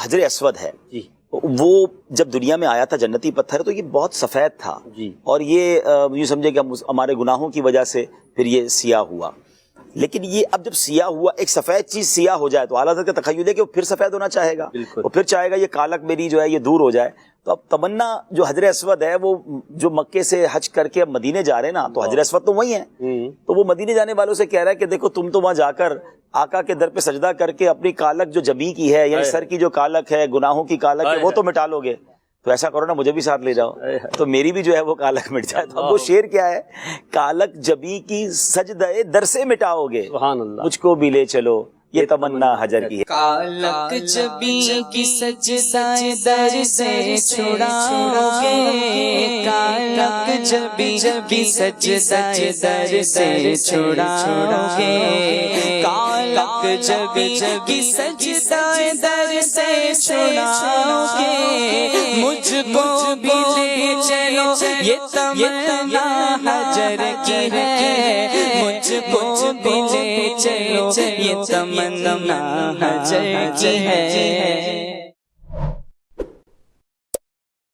حجر اسود ہے جی وہ جب دنیا میں آیا تھا جنتی پتھر تو یہ بہت سفید تھا جی اور یہ یوں سمجھے کہ ہمارے گناہوں کی وجہ سے پھر یہ سیاہ ہوا. لیکن یہ اب جب سیاہ ہوا، ایک سفید چیز سیاہ ہو جائے تو اعلیٰ حضرت کا تخیل ہے کہ وہ پھر سفید ہونا چاہے گا، بالکل. وہ پھر چاہے گا یہ کالک میری جو ہے یہ دور ہو جائے. تو اب تمنا جو حجر اسود ہے وہ جو مکے سے حج کر کے اب مدینے جا رہے ہیں نا، تو حجر اسود تو وہی ہے، تو وہ مدینے جانے والوں سے کہہ رہا ہے کہ دیکھو تم تو وہاں جا کر آقا کے در پہ سجدہ کر کے اپنی کالک جو جبیں کی ہے یعنی سر کی جو کالک ہے، گناہوں کی کالک ہے، وہ تو مٹا لو گے. تو ایسا کرو نا مجھے بھی ساتھ لے جاؤ تو میری بھی جو ہے وہ کالک مٹ جائے. تو اب وہ شعر کیا ہے؟ کالک جبیں کی سجدہ در سے مٹاؤ گے، سبحان اللہ، مجھ کو بھی لے چلو یہ تمنا حجر کی ہے. کالک جبیں کی سجدہ در سے چھڑاؤ گے، کالک جبیں کی سجدہ در سے چھڑاؤ گے، کالک جبیں کی سجدہ در سے چھڑاؤ گے، مجھ کو بھی لے چلو یہ تمنا حجر کی ہے، مجھ کو بھی لے چلو یہ تمنا حجر کی ہے.